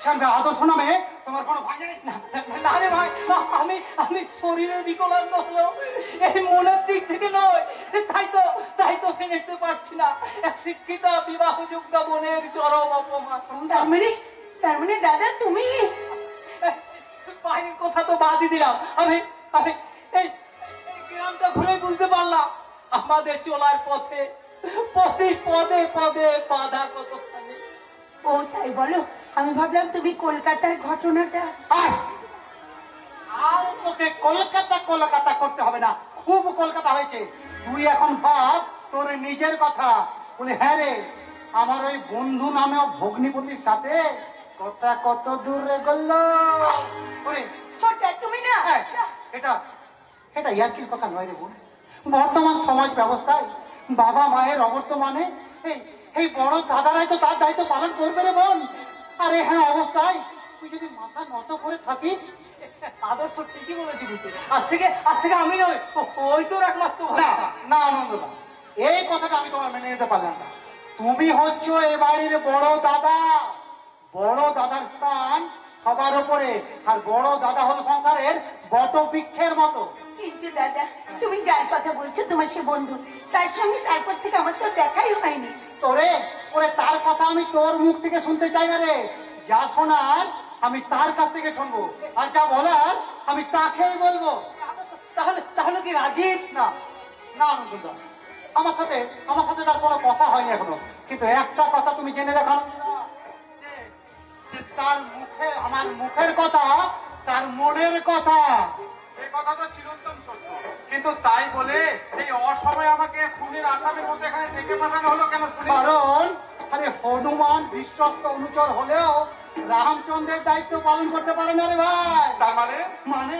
সামনে আদর্শ নামে তোমার কোনো ভাই নেই? না রে ভাই, আমি আমি শরীরের বিকলাঙ্গ হলেও এই মনের দিক থেকে নয়। তাই তো মেনে নিতে পারছি না এক শিক্ষিত বিবাহযোগ্য বোনের চরম অপমান। তার মানে দাদা তুমি বাহিনীর কথা তো বাদই দিলাম, আমি আমি এই গ্রামটা ঘুরে বুঝতে পারলাম আমাদের চলার পথে পথে পদে পদে বাধা কতখানি। ও তাই বলো, আমি ভাবলাম তুমি কলকাতার ঘটনাটা। আর তোকে কলকাতা কলকাতা করতে হবে না, খুব কলকাতা হয়েছে। তুই এখন ভাব তোর নিজের কথা। বলে হ্যাঁ রে, আমার ওই বন্ধু নামেও ভগ্নিপতির সাথে কথা কত দূর রে গেল। ছোট তুমি না, এটা এটা ইয়ার্কির কথা নয় রে বোন। বর্তমান সমাজ ব্যবস্থায় বাবা মায়ের অবর্তমানে এই বড় দাদারাই তো তার দায়িত্ব পালন করবে রে বোন। আরে হ্যাঁ অবস্থায় তুই যদি মাথা নত করে থাকিস। আদর্শ ঠিকই বলেছি বুঝতে, আজ থেকে আমি নয় ওই তোর একমাত্র না না আনন্দদা, এই কথাটা আমি তোমার মেনে নিতে পারলাম না। তুমি হচ্ছ এ বাড়ির বড় দাদা। বড় দাদার স্থান সবার উপরে, আর বড় দাদা হল সংসারের বট বৃক্ষের মতো। কিন্তু দাদা তুমি যার কথা বলছো তোমার সে বন্ধু, তার সঙ্গে তারপর থেকে আমার তো দেখাই হয়নি। তোরে ওরে তার কথা আমি তোর মুখ থেকে শুনতে চাই না রে। যা শোনার আমি তার কাছ থেকে শুনবো, আর যা বলার আমি তাকেই বলবো। তাহলে কি রাজীব? না না আনন্দদা, আমার সাথে তার কোনো কথা হয়নি এখনো। কিন্তু একটা কথা তুমি জেনে রাখো যে তার মুখে আমার মুখের কথা তার মনের কথা। সে কথা তো চিরন্তন সত্য, কিন্তু তাই বলে এই অসময়ে আমাকে খুনের আসামের মধ্যে এখানে ডেকে পাঠানো হলো কেন? কারণ আরে হনুমান বিশ্বস্ত অনুচর হলেও রামচন্দ্রের দায়িত্ব পালন করতে পারে না রে ভাই। তার মানে মানে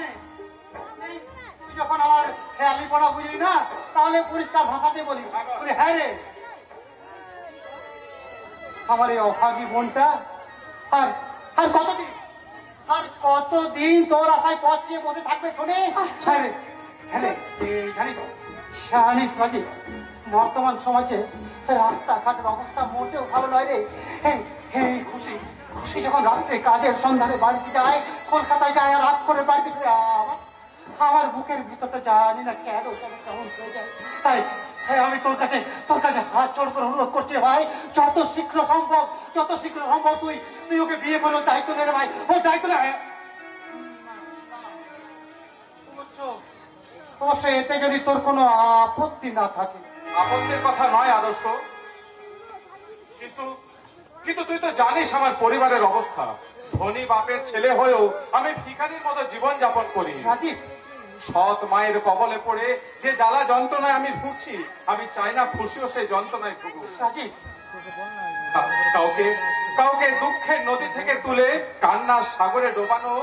তুই যখন আমার খেয়ালি পড়া বুঝলি না, তাহলে পরিষ্কার ভাষাতে বলি হ্যাঁ রে, আমার এই অভাগী বোনটা আর আর কতদিন তোর আশায় পথ চেয়ে বসে থাকবে শুনে। জানিস রাজি, বর্তমান সমাজে রাস্তাঘাটের অবস্থা মোটেও ভালো নয় রে। খুশি যখন রাত্রে কাজের সন্ধানে বাড়িতে যায়, কলকাতায় যায়, আর রাত করে বাড়িতে ফিরে আমার বুকের ভিতরটা জানি না কেন কেমন হয়ে যায়। তাই আমি তোর কাছে হাত জোড় করে অনুরোধ করছি ভাই, যত শীঘ্র সম্ভব তুই ওকে বিয়ে করে দায়িত্ব নে রে ভাই। ও দায়িত্ব নেয় অবশ্যই, এতে যদি তোর কোনো আপত্তি না থাকে। আপত্তির কথা নয় আদর্শ, কিন্তু তুই তো জানিস আমার পরিবারের অবস্থা। ধনী বাপের ছেলে হয়েও আমি ভিখারির মতো জীবন যাপন করি। রাজীব, সৎ মায়ের কবলে পড়ে যে জ্বালা যন্ত্রণায় আমি ভুগছি, আমি চাই না খুশিও সেই যন্ত্রণায় ভুগুক। রাজীব, কাউকে দুঃখের নদী থেকে তুলে কান্নার সাগরে ডোবানো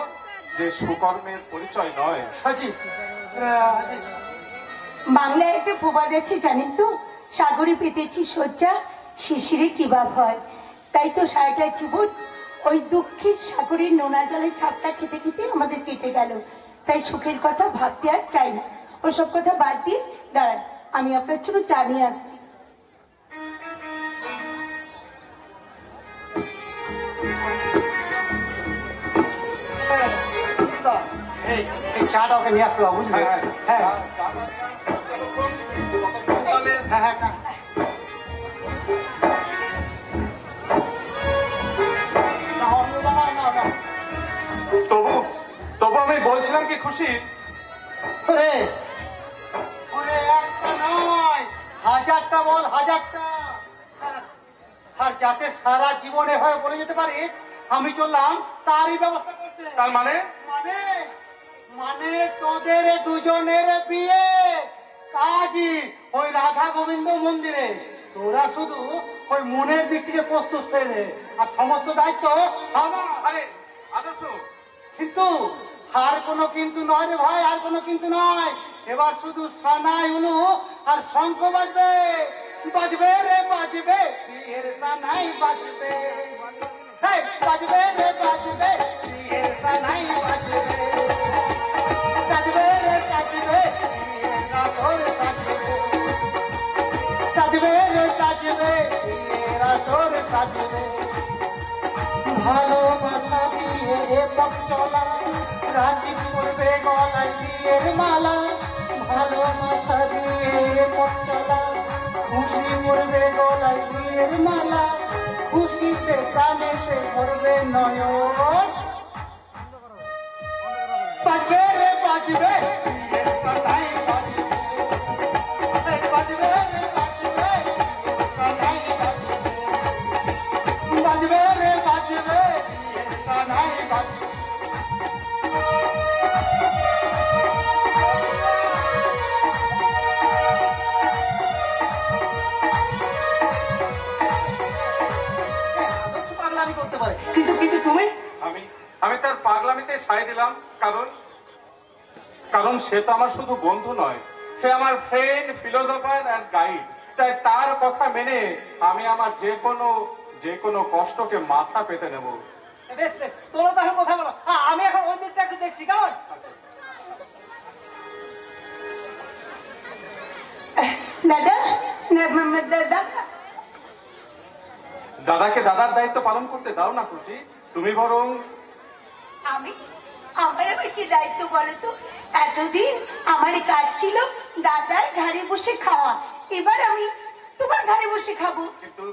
যে সুকর্মের পরিচয় নয়। রাজীব, বাংলায় একটা প্রবাদ আছে জানেন তো, সাগরে পেতেছি শয্যা, শিশিরে কিবা ভয়। তাই তো সারাটা জীবন ওই দুঃখের সাগরের নোনা জলে ছাপটা খেতে খেতে আমাদের কেটে গেল। তাই সুখের কথা ভাবতে আর চাই না। ওসব কথা বাদ দিয়ে দাঁড়ান, আমি আপনার জন্য চা নিয়ে আসছি। এই চাটা ওকে নিয়ে আসতে হবে, বুঝলি? হ্যাঁ হ্যাঁ হ্যাঁ, তবু আমি বলছিলাম কি খুশি, একটা নয়, হাজারটা বল, হাজারটা। আর যাতে সারা জীবনে হয়ে বলে যেতে পারিস আমি চললাম তারই ব্যবস্থা করতে। তার মানে মানে তোদের দুজনের বিয়ে কাজই ওই রাধা গোবিন্দ মন্দিরে। তোরা শুধু ওই মনের দিক থেকে প্রস্তুত হয়ে নে, আর সমস্ত দায়িত্ব আমার। আরে আদর্শ, কিন্তু আর কোনো কিন্তু নয় রে ভাই, আর কোনো কিন্তু নয়। এবার শুধু সানাই উলু আর শঙ্খ বাজবে, বাজবে রে বাজবে, বিয়ের সানাই বাজবে, বাজবে রে বাজবে, বিয়ের সানাই বাজবে, সাজবে রে সাজবে, বিয়ের আসর সাজবে, সাজবে রে সাজবে, বিয়ের আসর সাজবে। ভালোবাসা পথ চলা, রাজীব করবে গলায় বিয়ের মালা, ভালোবাসা দিয়ে পথ চলা, খুশি করবে গলায় বিয়ের মালা, খুশিতে প্রাণেতে ভরবে নয়ন। বাজবে রে বাজবে বিয়ের সানাই বাজবে, বাজবে রে বাজবে বিয়ের সানাই বাজবে, বাজবে রে বাজবে বিয়ের সানাই বাজবে। আদর্শ পাগলামি করতে পারে, কিন্তু কিন্তু তুমি আমি আমি তার পাগলামিতে সায় দিলাম, কারণ কারণ সে তো আমার শুধু বন্ধু নয়, সে আমার ফ্রেন্ড, ফিলোসফার অ্যান্ড গাইড। তাই তার কথা মেনে আমি আমার যে কোনো কষ্টকে মাথা পেতে নেব। বেশ বেশ, তোমরা তাহলে কথা বলো, আমি এখন ওই দিকটা একটু দেখছি, কেমন? দাদা, দাদা, দাদাকে দাদার দায়িত্ব পালন করতে দাও না খুশি, তুমি বরং আমি আমার আবার কি দায়িত্ব বলো তো? এতদিন আমার কাজ ছিল দাদার ঘাড়ে বসে খাওয়া, এবার আমি তোমার ঘাড়ে বসে খাবো। কিন্তু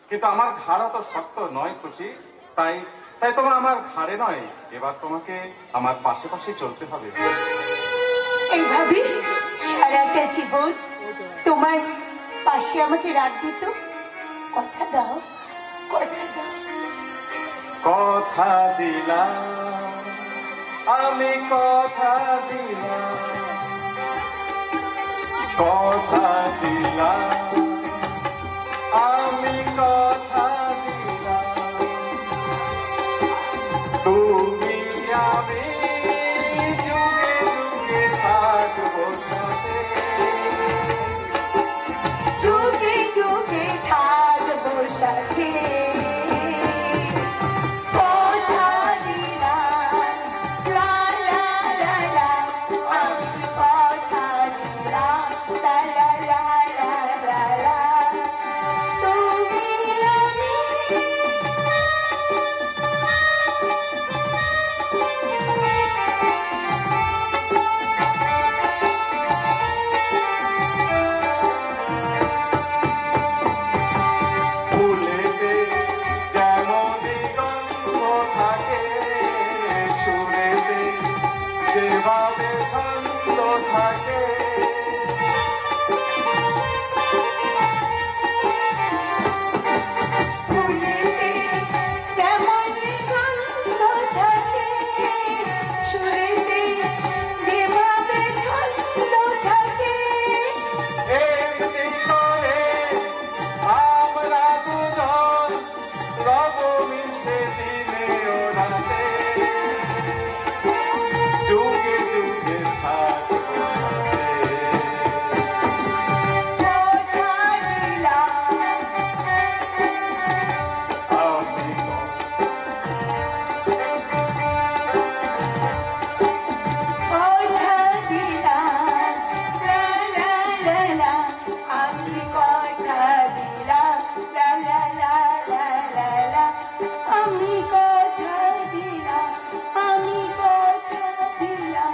কিন্তু আমার ঘাড়া তো শক্ত নয় খুশি, তাই তাই তোমার আমার ঘাড়ে নয়, এবার তোমাকে আমার পাশে পাশে চলতে হবে। এইভাবে সারাটা জীবন তোমার পাশে আমাকে রাখবে তো? কথা দাও, কথা দাও। কথা দিলাম, আমি কথা দিলাম, কথা দিলাম, আমি কথা দিলাম, তুমি আমি যুগে যুগে থাকবো সাথে, যুগে যুগে থাকবো সাথে। কথা দিলাম, লা লা লা লা, আমি কথা দিলাম, লা লা লা লা লা লা, তুমি আমি। ফুলেতে যেমনই গন্ধ থাকে, সুরেতে যেভাবে ছন্দ থাকে, ফুলেতে তেমনই গন্ধ থাকে, সুরেতে যেভাবে ছন্দ থাকে। এমনি করে আমরা দুজন রব মিশে দিনে ও রাতে, যুগে যুগে থাকবো সাথে। কথা দিলাম, আমি কথা দিলাম, লা লা লা লা, আমি কথা দিলাম, লা লা লা লা লা লা, আমি কথা দিলাম, আমি কথা দিলাম,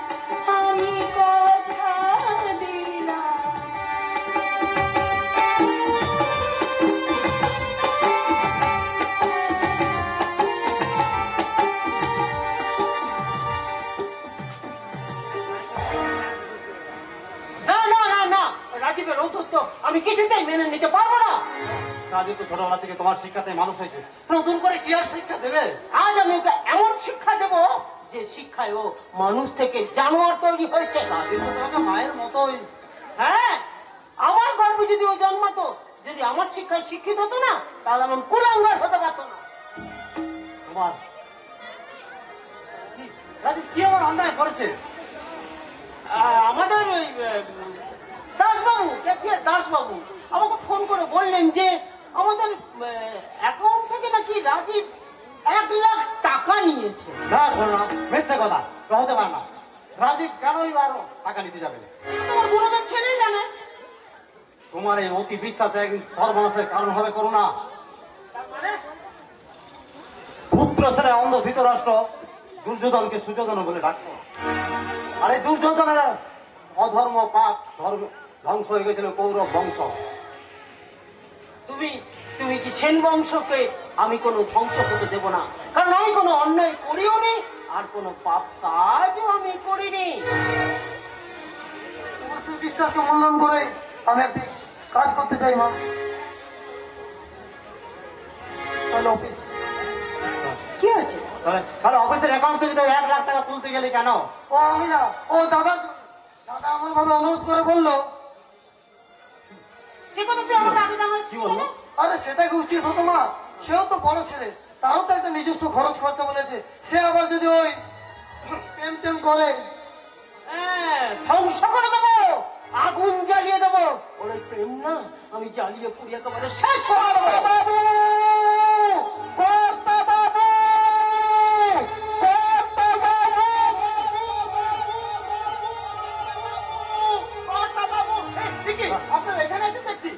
আমি কথা দিলাম। না না না না, রাজীবের ঔদ্ধত্য আমি কিছুতেই মেনে নিতে পারবো না। রাজীব তো ছোটবেলা থেকে তোমার শিক্ষাতে মানুষ হয়েছে, নতুন করে কি আর শিক্ষা দেবে? আজ আমি ওকে এমন শিক্ষা দেব যে শিক্ষায় ও মানুষ থেকে জানোয়ার তৈরি হয়েছে। রাজীব তো তোমাকে মায়ের মতোই। হ্যাঁ, আমার গর্বে যদি ও জন্মাতো, যদি আমার শিক্ষায় শিক্ষিত হতো না, তাহলে আমি কুলাঙ্গার হতে পারতো না। তোমার রাজীব কি আমার অন্যায় করেছে? আমাদের ওই দাসবাবু, ক্যাশিয়ার দাসবাবু আমাকে ফোন করে বললেন যে আমাদের অ্যাকাউন্ট থেকে নাকি রাজীব 1,00,000 টাকা নিয়েছে। না শোনো, মিথ্যে কথা, তা হতে পারে না। রাজীব কেনই আরো টাকা নিতে যাবে? তোমার গুরুদেব ছেড়েই জানে। তোমার এই অতি বিশ্বাস একদিন সর্বনাশের কারণ হবে, করো না। তার মানে পুত্র ছেড়ে অন্ধ ধৃতরাষ্ট্র দুর্যোধনকে সুযোধন বলে ডাকতো। আরে দুর্যোধনের অধর্ম পাপ ধর্ম ধ্বংস হয়ে গেছিল কৌরব বংশ। তুমি তুমি কি সেন বংশকে আমি কোনো ধ্বংস হতে দেব না, কারণ আমি কোনো অন্যায় করিও নি আর কোনো পাপ কাজও আমি করিনি। তোমার সেই বিশ্বাসকে মূল্যায়ন করে আমি একটি কাজ করতে চাই মা। তাহলে অফিস কি হয়েছে? তাহলে অফিসের অ্যাকাউন্ট থেকে 1,00,000 টাকা তুলতে গেলে কেন? ও আমি না, ও দাদা দাদা আমার ভাবে অনুরোধ করে বললো। সে কথা তুই আমাকে আগে জানাস কি বলবো? আরে সেটা কি উচিত হতো মা? সেও তো বড় ছেলে, তারও তো একটা নিজস্ব খরচ করতে বলেছে। সে আবার যদি ওই প্রেম টেম করে, হ্যাঁ, ধ্বংস করে দেবো, আগুন জ্বালিয়ে দেবো। ওর ওই প্রেম না আমি জ্বালিয়ে পুড়িয়ে একেবারে শেষ করে দেবো। বাবু! কর্তা বাবু! কর্তা বাবু! কর্তা বাবু! এই, ঠিকই, আপনারা এখানে এসে দেখছি।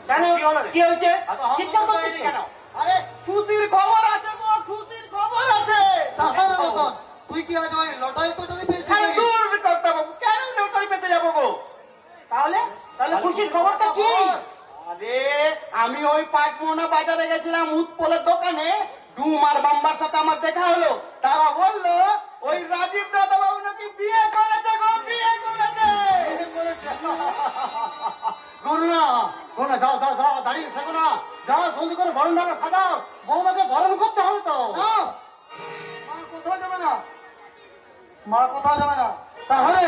কেন? কি হলো রে? কি হয়েছে? এত চিৎকার হন্তদন্ত করছিস হয়নি কেন? আরে খুশির খবর আছে গো, খুশির খবর আছে। তাহলে রতন, তুই কি আজ ওই লটারি টটারি পেয়েছিস? আরে দূর কর্তা বাবু, কেন লটারি পেতে যাবো গো? তাহলে তাহলে খুশির খবরটা কি? আরে আমি ওই পাঁচমোহনা বাজারে গেছিলাম উৎপলের দোকানে, ডুম আর বাম্বার সাথে আমার দেখা হলো। তারা বললো ওই রাজীব দাদা বাবু নাকি বিয়ে করেছে গো, বিয়ে করেছে। করুণা, করুণা, যাও যাও যাও, দাঁড়িয়ে থাকো না, যাও জলদি করে বরণ ডালা সাজাও, বৌমাকে বরণ করতে হবে তো। মা কোথাও যাবে না, মা কোথাও যাবে না। তাহলে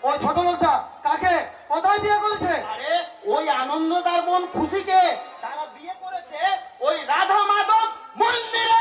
ওই ছোট লোকটা কাকে কোথায় বিয়ে করেছে? আরে ওই আনন্দদার বোন খুশিকে তারা বিয়ে করেছে ওই রাধা মাধব মন্দিরে।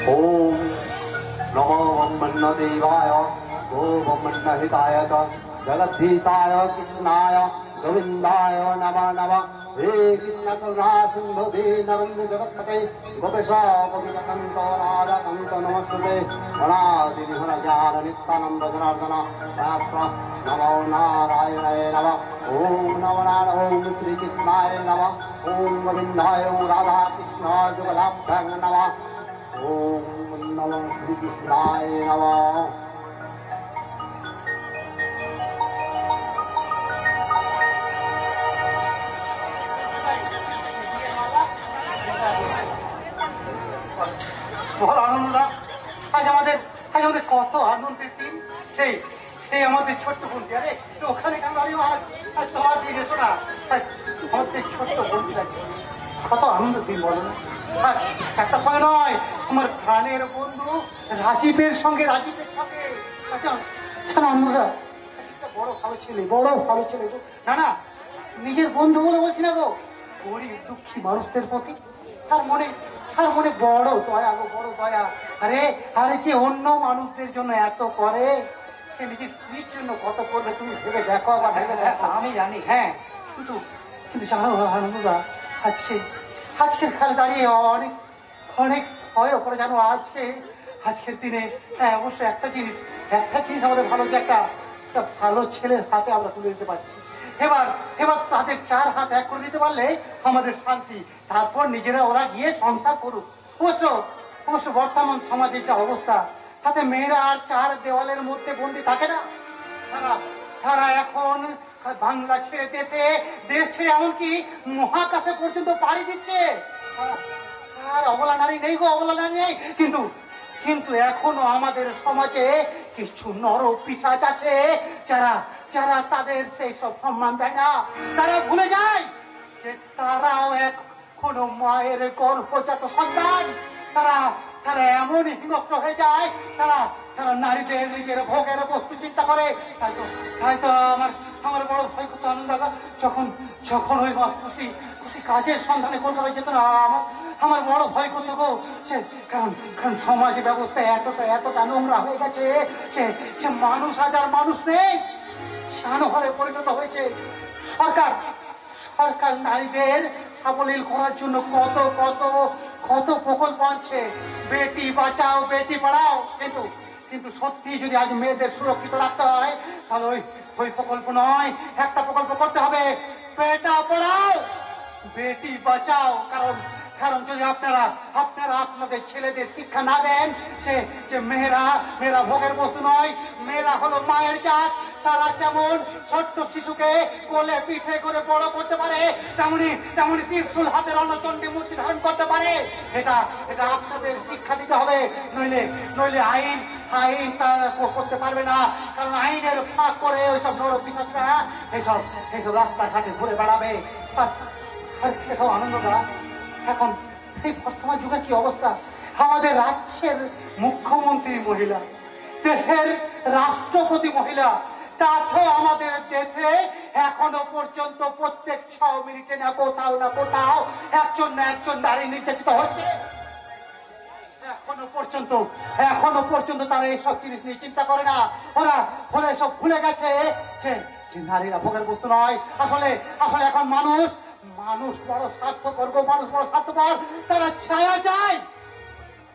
ओम नमो ब्रह्मण्यदेवाय गो ब्रह्मण्यहिताय च जगद्धिताय कृष्णाय गोविन्दाय नमः नमः। हे कृष्ण करुणा सिन्धु दीनबन्धु जगत्पते गोपेश गोविन्दकान्त राधाकान्त नमस्तुते। अनादिनिधनज्ञान नित्यानन्द जनार्दन नमो नारायणाय नमः। ओम नमो नारायण, ओम श्रीकृष्णाय नमः। ओम गोविन्दाय राधा कृष्ण जुगलाभ्यां नमः। ओम नमः श्रीकृष्णाय नमः। বড় আনন্দ না? আজ আমাদের কত আনন্দের দিন। সেই সেই আমাদের ছোট্ট বোনটি, আরে ওখানে কেন দাঁড়িয়ে আজ তোমার দিন এসো না। আমাদের ছোট্ট বোনটি কত আনন্দের দিন বলো না। আর একটা সঙ্গে নয়, আমার প্রাণের বন্ধু রাজীবের সঙ্গে আচ্ছা আমরা বড় ভালো ছেলে, বড় ভালো ছেলে গো। না না, নিজের বন্ধু বলে বলছি না গো, গরিব দুঃখী মানুষদের প্রতি তার মনে বড় দয়া গো, বড় দয়া। আরে আরে যে অন্য মানুষদের জন্য এত করে, সে নিজের স্ত্রীর জন্য কত করবে তুমি ভেবে দেখো বা ভেবে দেখো। আমি জানি, হ্যাঁ, কিন্তু কিন্তু জানো আনন্দদা, আজকের খেলা দাঁড়িয়ে অনেক অনেক ভয় করে জানো। আজকের দিনে হ্যাঁ অবশ্য একটা জিনিস আমাদের ভালো, যে একটা ভালো ছেলের হাতে আমরা তুলে দিতে পারছি। এবার তাদের 4 হাত এক করে দিতে পারলে আমাদের শান্তি। তারপর নিজেরা ওরা গিয়ে সংসার করুক। অবশ্য বর্তমান সমাজের যা অবস্থা, তাতে মেয়েরা আর 4 দেওয়ালের মধ্যে বন্দি থাকে না। তারা এখন বাংলা ছেড়ে দেশ ছেড়ে এমনকি মহাকাশে পর্যন্ত পাড়ি দিচ্ছে। আর অবলা নারী নেই গো, অবলা নারী নেই। কিন্তু এখনো আমাদের সমাজে কিছু নর পিশাচ আছে, যারা তাদের সেই সব সম্মান দেয় না। তারা ভুলে যায় যে তারাও এক কোনো মায়ের গর্ভজাত সন্তান। তারা এমন হিংস্র হয়ে যায়, তারা নারীদের নিজের ভোগের বস্তু চিন্তা করে। তাই তো আমার বড় ভয় করতো আনন্দ, যখন ওই খুশি কাজের সন্ধানে কলকাতায় যেত না আমার আমার বড় ভয় করতো গো। কারণ কারণ সমাজ ব্যবস্থা এতটা নোংরা হয়ে গেছে যে মানুষ হাজার মানুষ নেই, জানোয়ারে পরিণত হয়েছে। সরকার সরকার নারীদের সাবলীল করার জন্য কত কত কত প্রকল্প আনছে, বেটি বাঁচাও বেটি পড়াও, কিন্তু কিন্তু সত্যি যদি আজ মেয়েদের সুরক্ষিত রাখতে হয় তাহলে ওই ওই প্রকল্প নয়, একটা প্রকল্প করতে হবে, বেটা পড়াও বেটি বাঁচাও। কারণ কারণ যদি আপনারা আপনারা আপনাদের ছেলেদের শিক্ষা না দেন যে মেয়েরা মেয়েরা ভোগের বস্তু নয়, মেয়েরা হলো মায়ের জাত, তারা যেমন ছোট্ট শিশুকে কোলে পিঠে করে বড় করতে পারে, তেমনি তেমনি ত্রিশূল হাতে রণচণ্ডী মূর্তি ধারণ করতে পারে। এটা এটা আপনাদের শিক্ষা দিতে হবে, নইলে নইলে আইন আইন তারা করতে পারবে না। কারণ আইনের ফাঁক করে ওইসব নরক পিশাচরা এইসব এইসব রাস্তাঘাটে ঘুরে বেড়াবে। আর সেটাও আনন্দটা এখন এই বর্তমান যুগের কি অবস্থা, আমাদের রাজ্যের মুখ্যমন্ত্রী মহিলা, দেশের রাষ্ট্রপতি মহিলা, তাছাড়াও আমাদের দেশে এখনো পর্যন্ত প্রত্যেক 6 মিনিটে না কোথাও একজন না একজন নারী নির্যাতিত হচ্ছে। এখনো পর্যন্ত তারা এইসব জিনিস নিয়ে চিন্তা করে না। ওরা এসব ভুলে গেছে যে নারীরা ভোগের বস্তু নয়। আসলে আসলে এখন মানুষ বড় স্বার্থপর, মানুষ বড় স্বার্থপর, তারা ছায়া চায়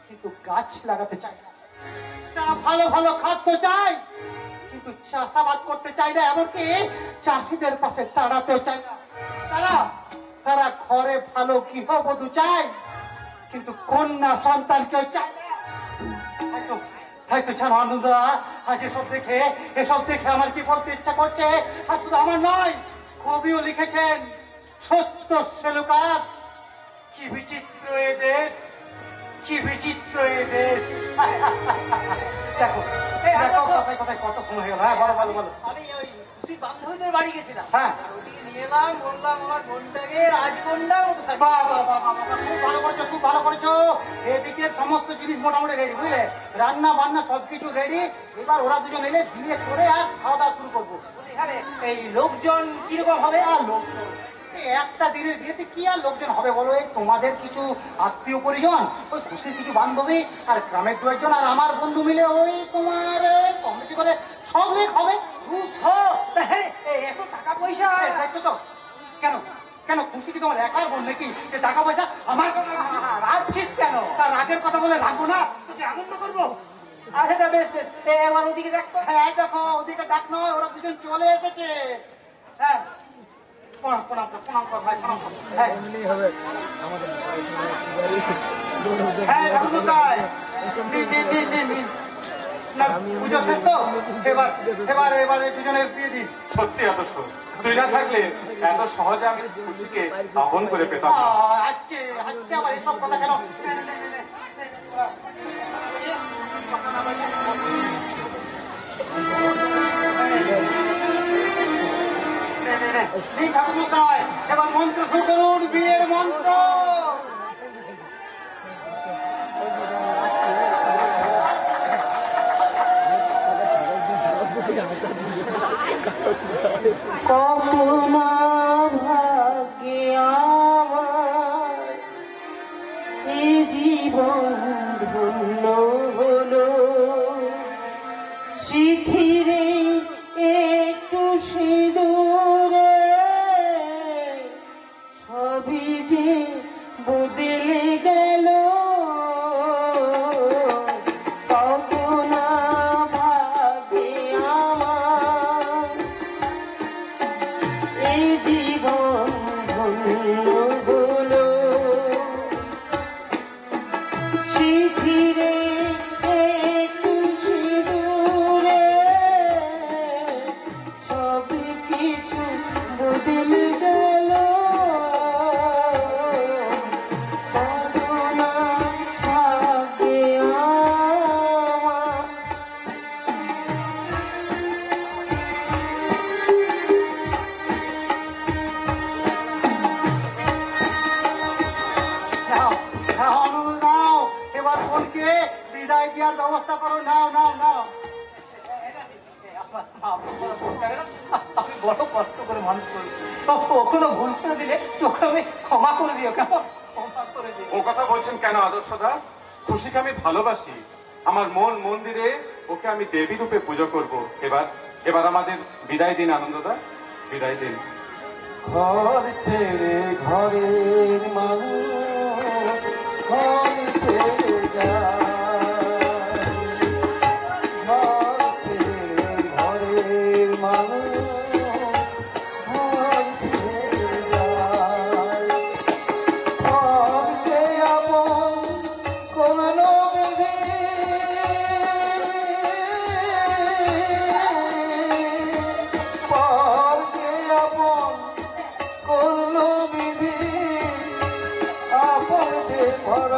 কিন্তু গাছ লাগাতে চায় না, তারা ভালো ভালো খাদ্য চায় কিন্তু চাষাবাদ করতে চায় না, এমনকি চাষিদের পাশে দাঁড়াতেও চায় না। তারা ঘরে ভালো গৃহবধূ চায় কিন্তু কন্যা সন্তান কেউ চায় না। হয়তো জানো আনন্দ, আজ এসব দেখে আমার কি বলতে ইচ্ছা করছে, আর শুধু আমার নয়, কবিও লিখেছেন সত্য শ্লোকার, কি বিচিত্র এ দেশ, কি বিচিত্র এ দেশ। দেখো কথায় কথায় কতক্ষণ হয়ে গেল। হ্যাঁ বলো বলো বলো। আমি ওই তুই বান্ধবীদের বাড়ি গেছিলাম, হ্যাঁ ওদিকে নিয়ে এলাম, বললাম আমার বোনটাকে রাজকন্যার মতো থাকবে। খুব ভালো করেছো। এদিকে সমস্ত জিনিস মোটামুটি রেডি, বুঝলে, রান্না বান্না সবকিছু রেডি। এবার ওরা দুজন এলে বিয়ে করে আর খাওয়া দাওয়া শুরু করবো। এখানে এই লোকজন কিরকম হবে? আর লোকজন একটা দিনের বিয়েতে কি আর লোকজন হবে বলো, এই তোমাদের কিছু আত্মীয় পরিজন, ওই খুশির কিছু বান্ধবী আর গ্রামের 2-1 আর আমার বন্ধু মিলে ওই তোমার কমিটি করে সব লোক হবে। এত টাকা পয়সা তো কেন কেন খুশি কি তোমার একার বোন নাকি যে টাকা পয়সা আমার রাখছিস কেন? তার রাগের কথা বলে রাখবো না, তোকে আনন্দ করবো। আচ্ছা বেশ বেশ, এবার ওদিকে দেখো। হ্যাঁ দেখো ওদিকে ডাক নয়, ওরা দুজন চলে এসেছে। হ্যাঁ প্রণাম কর ভাই, প্রণাম কর। হ্যাঁ ঠাকুরমশাই, পুজো শেষ তো, এবার দুজনের বিয়ে দিন। সত্যি আদর্শ, তুই না থাকলে এত সহজে আমি খুশিকে আহ্বান করে পেতাম না। আজকে আবার এসব কথা কেন? ঠাকুরমশাই এবার মন্ত্র শুরু করুন, বিয়ের মন্ত্র। কত না ভাগ্যে আমার এই জীবন ধন্য হলো, শিথিরে একটু সিঁদুরে সবই যে বদলে গেল। কত না ভাগ্যে আমার এই জীবন ধন্য হলো, শিথিরে একটু সিঁদুরে সব কিছু বদলে গেল। কত না ভাগ্যে আমার। নাও এবার বোনকে বিদায় দেওয়ার ব্যবস্থা করো। নাও নাও নাও। আমি বড় কষ্ট করে মানুষ করি, ও কোনো ভুল করে দিলে তোকে আমি ক্ষমা করে দিও, কেমন ক্ষমা করে দিও। ও কথা বলছেন কেন আদর্শদা? খুশিকে আমি ভালোবাসি, আমার মন মন্দিরে ওকে আমি দেবী রূপে পুজো করব। এবার আমাদের বিদায় দিন আনন্দদা, বিদায় দিন। ঘর ছেড়ে ঘরের মানুষ ঘর ছেড়ে যায়, ঘর ছেড়ে ঘরের মানুষ ঘর ছেড়ে যায়, ঘর যে আপন কোনো বিধি, ঘর যে আপন কোন বিধি আপন যে পর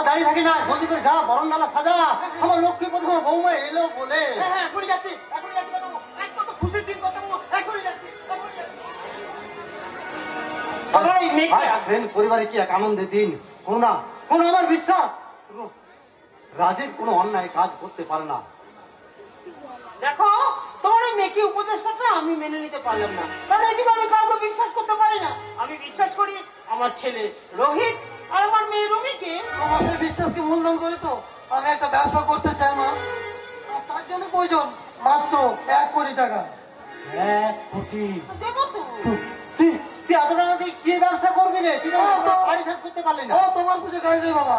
দাঁড়িয়ে থাকি না, জলদি করে যা, বরণ ডালা সাজা, আমার লক্ষ্মী প্রথম বৌমা এলো বলে। হ্যাঁ এখনই যাচ্ছি, এখনই যাচ্ছি কথাবো, আজ কত খুশির দিন কথাবো, এখনই যাচ্ছি, এখনই যাচ্ছি। পরিবারে কি এক আনন্দের দিন, করুণা কোন আমার বিশ্বাস রাজীব কোনো অন্যায় কাজ করতে পারে না। দেখো, তোমার ওই মেকি উপদেশটা আমি মেনে নিতে পারলাম না, কারণ এই যুগে আমি কাউকে বিশ্বাস করতে পারি না। আমি বিশ্বাস করি আমার ছেলে রোহিত আর আমার মেয়ে রুমিকে। আমাদের বিশ্বাসকে মূল্যায়ন করে তো আমি একটা ব্যবসা করতে চাই মা, আর তার জন্য প্রয়োজন মাত্র 1 কোটি টাকা। 1 কোটি? দেবো তো। তুই এত টাকা দিয়ে কি ব্যবসা করবি রে? তুই তো বাড়ি শেষ করতে পারলি না। ও তোমার বুঝে কাজ নেই বাবা,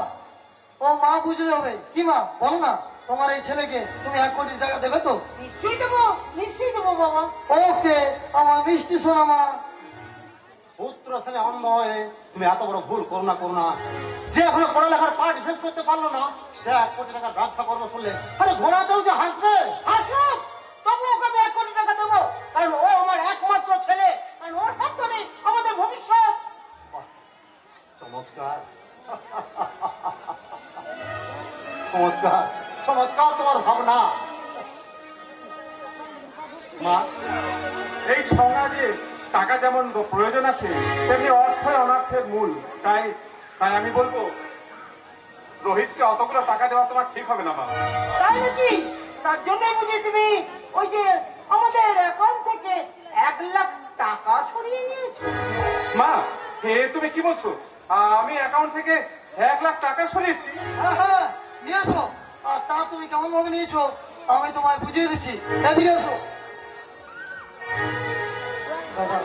ও মা বুঝে যাবে। কি মা বলো না, তোমার এই ছেলেকে তুমি 1 কোটি টাকা দেবে তো? নিশ্চয়ই দেবো, নিশ্চয়ই দেবো বাবা। ওকে আমার মিষ্টি সোনা মা। পুত্র ছেলে অন্ধ হয়ে তুমি এত বড় ভুল করো না। যে এখনো পড়ালেখার পাঠ শেষ করতে পারলো না, সে 1 কোটি টাকার ব্যবসা করবো শুনলে আরে ঘোড়াতেও যে হাসবে। আসুক, তবু ওকে আমি 1 কোটি টাকা দেবো, কারণ ও আমার একমাত্র ছেলে, কারণ ওর হাত ধরে আমাদের ভবিষ্যৎ। চমৎকার চমৎকার চমৎকার তোমার ভাবনা মা, এই সমাজে টাকা যেমন প্রয়োজন আছে, তেমনি অর্থই অনর্থের মূল। তাই আমি বলবো রোহিতকে অতগুলো টাকা দেওয়া তোমার ঠিক হবে না মা। তাই নাকি? তার জন্যই বুঝি তুমি ওই যে আমাদের অ্যাকাউন্ট থেকে 1 লাখ টাকা সরিয়ে নিয়েছো। মা, তুমি কি বলছো? আমি অ্যাকাউন্ট থেকে 1 লাখ টাকা সরিয়েছি? হ্যাঁ নিয়েছো। আর তা তুমি কেমন ভাবে নিয়েছো আমি তোমায় বুঝিয়ে দিচ্ছি। এদিকে এসো। দাদা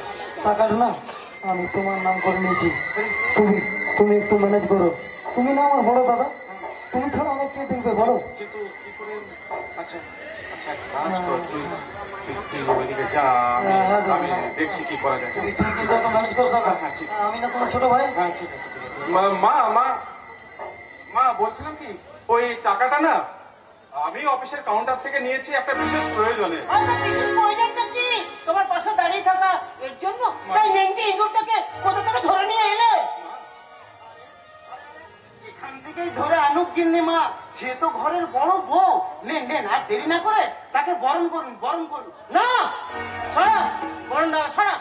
টাকাটা না আমি তোমার নাম করে নিয়েছি, তুমি একটু ম্যানেজ করো। তুমি না আমার বড় দাদা, তুমি ছাড়া আমার কে দেখবে বলো? কিন্তু কি করে? আচ্ছা এক কাজ কর, তুই ওইদিকে যা, আমি দেখছি কি করা যায়। তুমি ম্যানেজ করো দাদা, আমি না তোমার ছোট ভাই। হ্যাঁ ঠিক আছে। মা বলছিলাম কি, ওই টাকাটা না আমি অফিসের কাউন্টার থেকে নিয়েছি একটা বিশেষ প্রয়োজনে। আচ্ছা, বিশেষ প্রয়োজনটা কি? তোমার পাশে দাঁড়িয়ে থাকা এর জন্য? তাই নেংটি ইঁদুরটাকে কোথা থেকে ধরে নিয়ে এলে? এখান থেকেই ধরে আনুক গিন্নি মা, সে তো ঘরের বড় বউ। নেন আর দেরি না করে তাকে বরণ করুন। না, সরা বরণ ডালা, সরা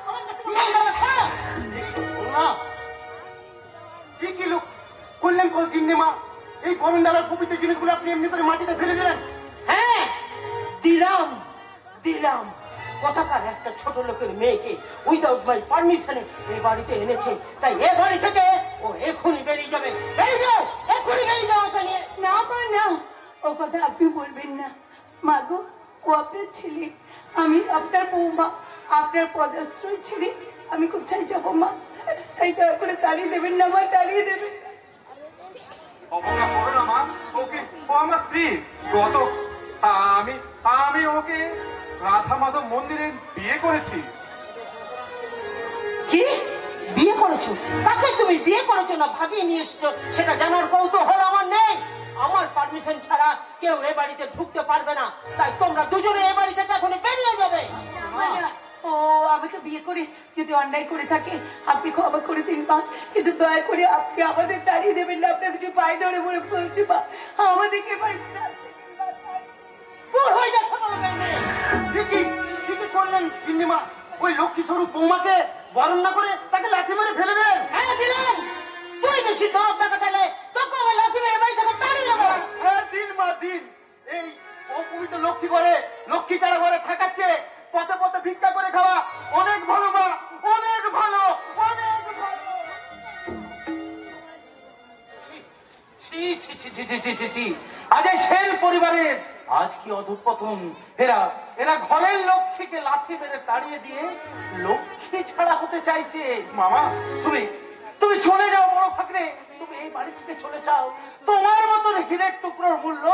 আমার কাছে বরণ ডালা, সরা। না কি লোক করলেন গিন্নি মা, এই বরণ ডালার পবিত্র জিনিসগুলো আপনি এমনি করে মাটিতে ফেলে দিলেন। হ্যাঁ, দিলাম কোথাকার একটা ছোট লোকের মেয়েকে উইদাউট মাই পারমিশনে এই বাড়িতে এনেছে, তাই এ বাড়ি থেকে ও এখনই বেরিয়ে যাবে। এখনই বেরিয়ে যাও ওটা নিয়ে। না মা না, ও কথা আপনি বলবেন না। মাগো, ও আপনার ছেলে, আমি আপনার বৌমা, আপনার পদাশ্রয় ছেড়ে আমি কোথায় যাবো মা? তাই দয়া করে তাড়িয়ে দেবেন না মা, তাড়িয়ে দেবেন না। অবজ্ঞা করো না মা, ওকে ও আমার স্ত্রী। গত আমি আমি ওকে রাধা মাধব মন্দিরে বিয়ে করেছি। কি বিয়ে করেছো? তাকে তুমি বিয়ে করেছো না ভাগিয়ে নিয়ে এসছো সেটা জানার কৌতূহল আমার নেই। আমার পারমিশন ছাড়া কেউ এ বাড়িতে ঢুকতে পারবে না, তাই তোমরা দুজনে এ বাড়ি থেকে এখনই বেরিয়ে যাবে। ও আমাকে বিয়ে করে যদি অন্যায় করে থাকে আপনি ক্ষমা করে দিন মা, কিন্তু দয়া করে আপনি আমাদের তাড়িয়ে দেবেন না। আপনার দুটি পায়ে ধরে বলে বলছি মা, আমাদেরকে বাড়িতে আসতে দিন মা। দূর হয়ে যাচ্ছে বলো মেয়ে। ঠিকই করলেন গিন্নিমা, ওই লক্ষ্মী স্বরূপ বৌমাকে বরণ না করে তাকে লাঠি মেরে ফেলে দেন। হ্যাঁ দিলেন, তুই বেশি দরদ দেখালে তোকে আমি লাঠি মেরে বাড়ি থেকে তাড়িয়ে দেবো। হ্যাঁ দিন মা দিন, এই অপবিত্র লক্ষ্মী করে লক্ষ্মী ছাড়া ঘরে থাকাচ্ছে, পথে পথে ভিক্ষা করে খাওয়া অনেক ভালো মা, অনেক ভালো, অনেক ভালো। ছি ছি ছি ছি ছি ছি ছি ছি। আজ এই সেন পরিবারের আজ কি অধঃপতন। এরা এরা ঘরের লক্ষ্মীকে লাথি মেরে তাড়িয়ে দিয়ে লক্ষ্মী ছাড়া হতে চাইছে। মামা তুমি তুমি চলে যাও বড় ফাকরে, তুমি এই বাড়ি থেকে চলে যাও। তোমার মতন হীরের টুকরোর মূল্য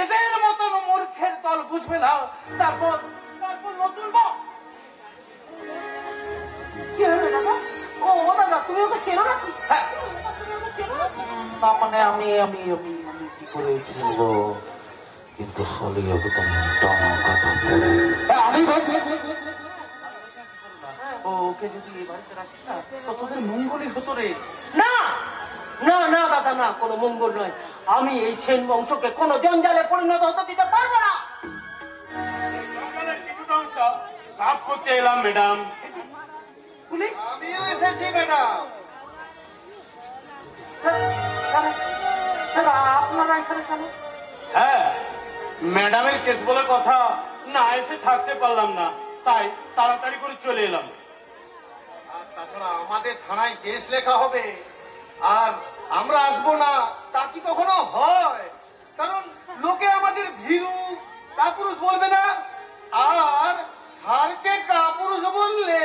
এদের মতন মূর্খের দল বুঝবে না। তারপর তারপর নতুন বউ। কি হলো দাদা? ও দাদা তুমি ওকে চেনো না? হ্যাঁ তুমি ওকে চেনো না? না মানে আমি আমি আমি আমি কি করে খেলবো, কিন্তু সলি একদম টানা কাটা করে। আমি ওকে যদি এই বাড়িতে রাখিস না তো তোদের মঙ্গলই হতো রে। না না না দাদা না, কোনো মঙ্গল নয়। আমি এই সেন বংশকে কোনো জঞ্জালে পরিণত হতে দিতে পারবো না। কিছুটা অংশ সাফ করতে এলাম ম্যাডাম। পুলিশ আমিও এসেছি ম্যাডাম। আপনারা এখানে কেন? হ্যাঁ, ম্যাডামের কেস বলে কথা, না এসে থাকতে পারলাম না, তাই তাড়াতাড়ি করে চলে এলাম। আর তাছাড়া আমাদের থানায় কেস লেখা হবে, আর আমরা আসবো না তা কি কখনো হয়? কারণ লোকে আমাদের ভীরু কাপুরুষ বলবে না, আর স্যারকে কাপুরুষ বললে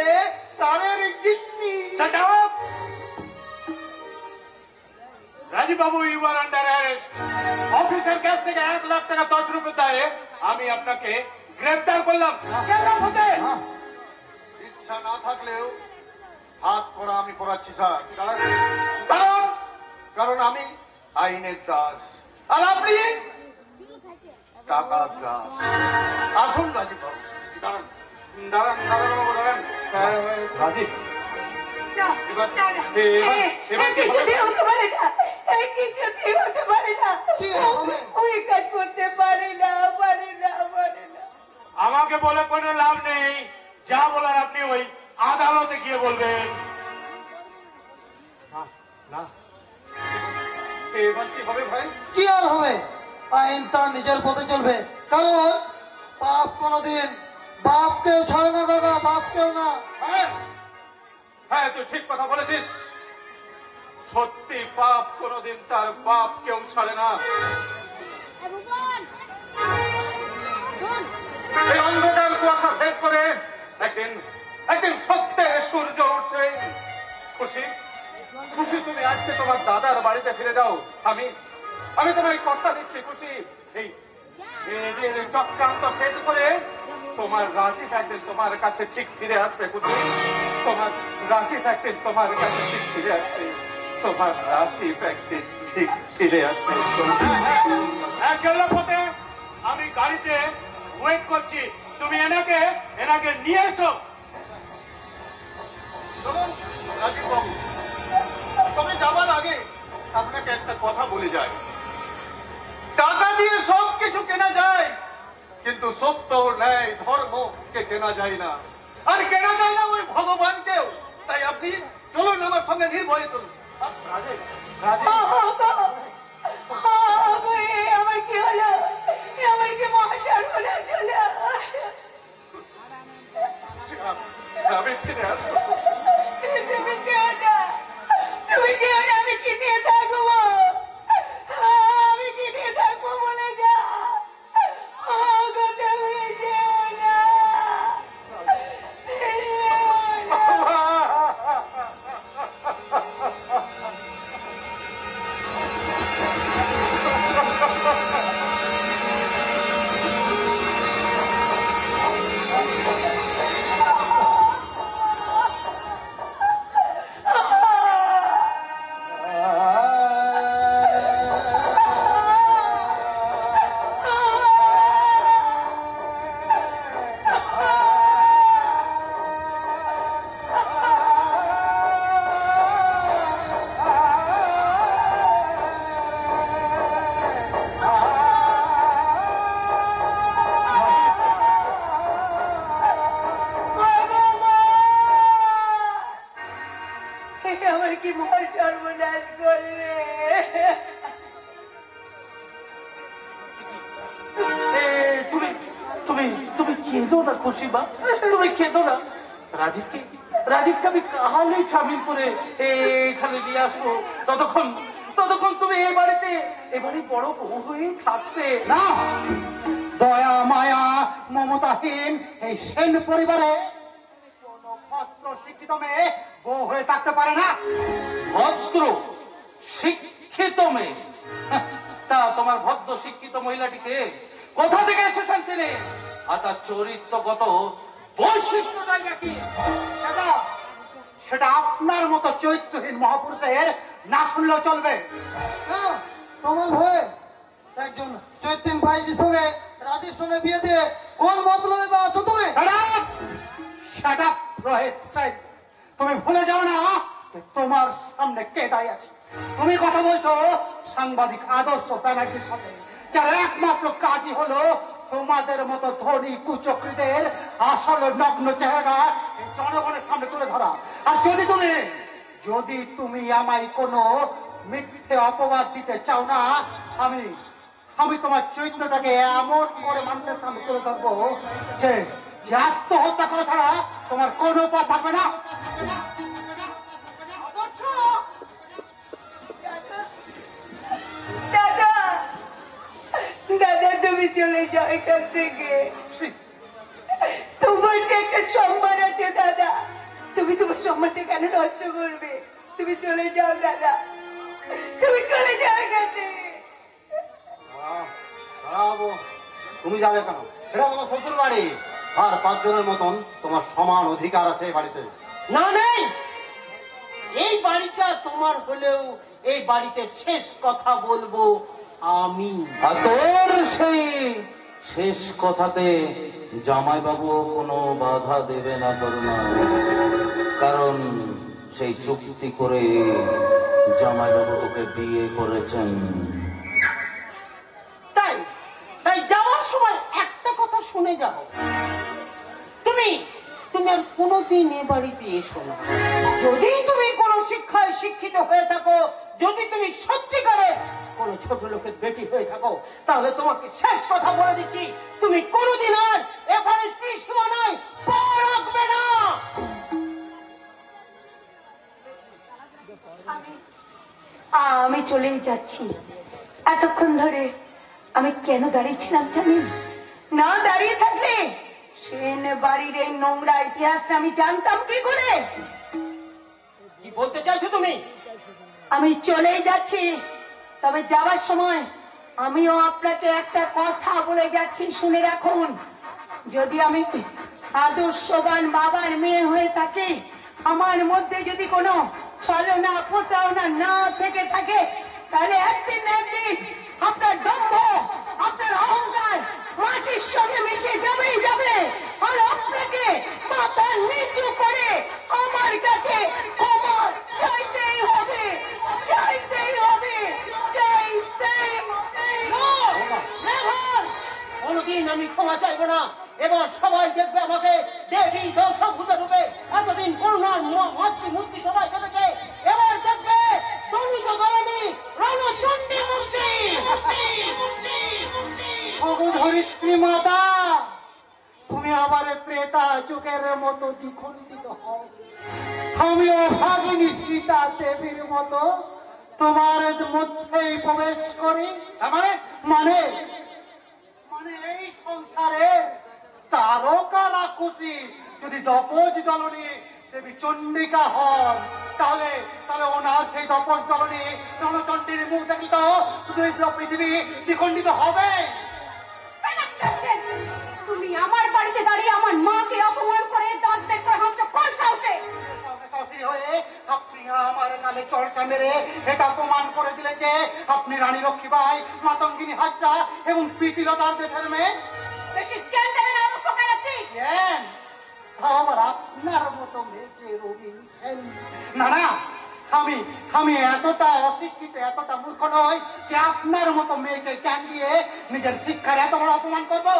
স্যারের গিন্নি। Shut up! Rajib Babu, you R under arrest. অফিসের কাছ থেকে 1 লাখ টাকা তছরূপে দায়ে আমি আপনাকে গ্রেফতার করলাম। কেন হতে? ইচ্ছা না থাকলেও হাত পড়া আমি পড়াচ্ছি স্যার, কারণ কারণ আমি আইনের দাস আর আপনি টাকার দাস। আসুন রাজীব বাবু। দাঁড়ান দাঁড়ান দাঁড়ান বাবু দাঁড়ান। রাজীব না, এবার না, না, এবার কি হবে? কিছুতেই হতে পারে না, এই কিছুতেই হতে পারে না। কি হবে? ওই কাজ করতে পারে না, পারে না, পারে না। আমাকে বলে কোনো লাভ নেই, যা বলার আপনি ওই আদালতে গিয়ে বলবেন। না এবার কি হবে ভাই? কি আর হবে, আইন তার নিজের পথে চলবে। কারণ পাপ কোনোদিন বাপকেও ছাড়ে না দাদা, বাপকেও না। হ্যাঁ হ্যাঁ, তুই ঠিক কথা বলেছিস। সত্যি পাপ কোনোদিন তার বাপ কেউ ছাড়ে না। এই অন্ধকার কুয়াশা ভেদ করে একদিন একদিন সত্যের সূর্য উঠছে। খুশি খুশি, তুমি আজকে তোমার দাদার বাড়িতে ফিরে যাও। আমি আমি তোমায় কথা দিচ্ছি খুশি, এই এদের চক্রান্ত ভেদ করে তোমার রাশি একদিন তোমার কাছে ঠিক ফিরে আসবে খুশি। তোমার রাশি একদিন তোমার কাছে ঠিক ফিরে আসবে। তোমার রাশি একদিন ঠিক ফিরে আসবে। পথে আমি গাড়িতে ওয়েট করছি, তুমি এনাকে নিয়ে এসো। চলুন রাজীব বাবু, তবে যাবার আগে আপনাকে একটা কথা বলে যায়। টাকা দিয়ে সব কিছু কেনা যায়, কিন্তু সত্য, ন্যায়, ধর্মকে কেনা যায় না। আর কেনা যায় না ওই ভগবানকেও। তাই আপনি চলুন আমার সঙ্গে নির্ভয় করুন। রাজীব আমার কি হলো? আমার কি মহাশয় হলো? আমি ফিরে আসবো। তুমি কেউ না, তুমি কেউ না, আমি কি দিয়ে থাকবো? আমি কি দিয়ে থাকবো বলে যা। কথা হয়ে যেও না, তুমি তুমি কেঁদো না খুশিমা, তুমি কেঁদো না। রাজীবকে আমি কাহালেই সামিল করে এখানে নিয়ে আসবো। ততক্ষণ ততক্ষণ তুমি এই বাড়িতে বড় বউ হয়ে থাকতে। না, দয়া মায়া মমতাহীন এই সেন পরিবারে কোন ভদ্র শিক্ষিত মেয়ে বউ হয়ে থাকতে পারে না। ভদ্র শিক্ষিত মেয়ে? তা তোমার ভদ্র শিক্ষিত মহিলাটিকে কোথা থেকে এসেছেন তিনি? আচ্ছা, চরিত্রগত বৈশিষ্ট্যটাই নাকি? সেটা আপনার মতো চরিত্রহীন মহাপুরুষের না শুনলেও চলবে। তোমার ভয়ে একজন চৈত্রিন ভাইজির সঙ্গে রাজীব সঙ্গে বিয়ে দিয়ে কোন মতলবে বা আছো তুমি? তুমি ভুলে যাও না তোমার সামনে কে দাঁড়িয়ে আছে। তুমি কথা বলছো সাংবাদিক আদর্শ ব্যানার্জির সাথে, যার একমাত্র কাজই হলো তোমাদের মতো ধনী কুচক্রীদের আসল নগ্ন চেহারা জনগণের সামনে তুলে ধরা। আর যদি তুমি আমায় কোনো মিথ্যে অপবাদ দিতে চাও না, আমি তোমার চরিত্রটাকে এমন করে মানুষের সামনে তুলে ধরবো যে আত্মহত্যা করা ছাড়া তোমার কোনো পথ থাকবে না। দাদা, দাদা তুমি চলে যাও এখান থেকে। তোমার যে একটা সম্মান আছে দাদা, তুমি তোমার সম্মানটা কেন নষ্ট করবে? তুমি চলে যাও দাদা, তুমি চলে যাও এখান থেকে। তুমি যাবে কেন? সেটা তোমার শ্বশুর বাড়ি, আর 5 জনের মতন তোমার সমান অধিকার আছে এই বাড়িতে। না, নেই। এই বাড়িটা তোমার হলেও এই বাড়িতে শেষ কথা বলবো আমি। আর তোর সেই শেষ কথাতে জামাইবাবু কোনো বাধা দেবে না করুণা, কারণ সেই চুক্তি করে জামাইবাবু তোকে বিয়ে করেছেন। তাই তাই যাওয়ার সময় একটা কথা শুনে যাও, তুমি আর কোনোদিন এ বাড়িতে এসো না। যদি তুমি কোনো শিক্ষায় শিক্ষিত হয়ে থাকো, যদি তুমি সত্যিকারে কোনো ছোট লোকের বেটি হয়ে থাকো, তাহলে তোমাকে শেষ কথা বলে দিচ্ছি, তুমি কোনোদিন আর এ বাড়ির ত্রিসীমানায় পা রাখবে না। আমি চলেই যাচ্ছি। এতক্ষণ ধরে আমি কেন দাঁড়িয়েছিলাম জানি? না দাঁড়িয়ে থাকলে সেন বাড়ির এই নোংরা ইতিহাসটা আমি জানতাম কি করে? কি বলতে চাইছো তুমি? আমি চলেই যাচ্ছি, তবে যাবার সময় আমিও আপনাকে একটা কথা বলে যাচ্ছি, শুনে রাখুন। যদি আমি আদর্শবান বাবার মেয়ে হয়ে থাকি, আমার মধ্যে যদি কোনো ছলনা প্রতারণা না থেকে থাকে, তাহলে একদিন না একদিন আপনার দম্ভ, আপনার অহংকার মাটির সঙ্গে মিশে যাবেই যাবে। আর আপনাকে মাথা নিচু করে আমার কাছে ক্ষমা চাইতেই হবে, চাইতেই হবে, চাইতেই হবে। কোনদিন আমি ক্ষমা চাইবো না। এবার সবাই দেখবে আমাকে দেবী দর্শভূত রূপে। এতদিন করুণার মাতৃমূর্তি সবাই দেখেছে, এবার দেখবে দলিত দলনী রণচণ্ডী মূর্তি। ধরিত্রী মাতা, তুমি আমার ত্রেতা যুগের মতো দ্বিখণ্ডিত হও, আমিও ভাগিনী সীতা দেবীর মতো তোমার মধ্যেই প্রবেশ করি। মানে এই সংসারে তারকারা খুশি যদি দপজ দলনী দেবী চণ্ডিকা হন, তাহলে ওনার সেই দপজ দলনী রণচণ্ডীর মুখ দেখিত পৃথিবী দ্বিখণ্ডিত হবে। তুমি আমার বাড়িতে দাঁড়িয়ে আমার মাকে অপমান করে দাঁত বের করে হাসছো কোন সাহসে? হয়ে আপনি আমার গালে চড়টা মেরে এটা প্রমাণ করে দিলে যে আপনি রানী লক্ষ্মীবাই, মাতঙ্গিনী হাজরা এবং প্রীতিলতার দেশের মেয়ে। বেশি জ্ঞান দেবেন আদর্শ কারাচ্ছি। আমার আপনার মতো মেয়েকে রবিছেন না। না, আমি এতটা অশিক্ষিত, এতটা মূর্খ নই যে আপনার মতো মেয়েকে জ্ঞান দিয়ে নিজের শিক্ষার এত বড় অপমান করবো।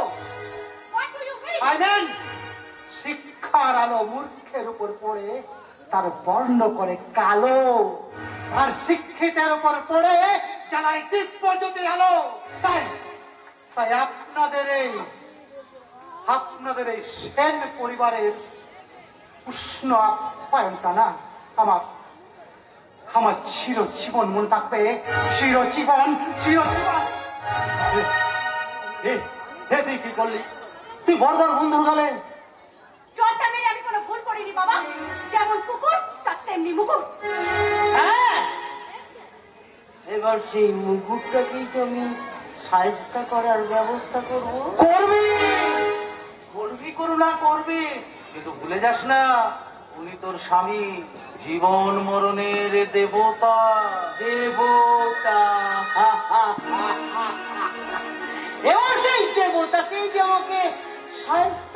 শিক্ষার আলো মূর্খের উপর পড়ে তার বর্ণ করে কালো, আর শিক্ষিতের উপর পড়ে জ্বালায় দিব্য জ্যোতির আলো। তাই আপনাদের এই আপনাদের এই সেন পরিবারের উষ্ণ আপ্যায়নটা না আমার আমার চিরজীবন মনে থাকবে, চিরজীবন চিরজীবন। তুই কি করলি? তুই বড়দার বন্ধুর গেলে চটটা মেরে আমি কোনো ভুল করিনি বাবা, যেমন কুকুর তার তেমনি মুকুর। হ্যাঁ, এবার সেই মুকুটটাকেই তো আমি সাহায্য করার ব্যবস্থা করবো। করবি করবি করুণা করবি, কিন্তু ভুলে যাস না উনি তোর স্বামী, জীবন মরণের দেবতা। দেবতা, এবার সেই দেবতাকেই যে আমাকে সাহায্য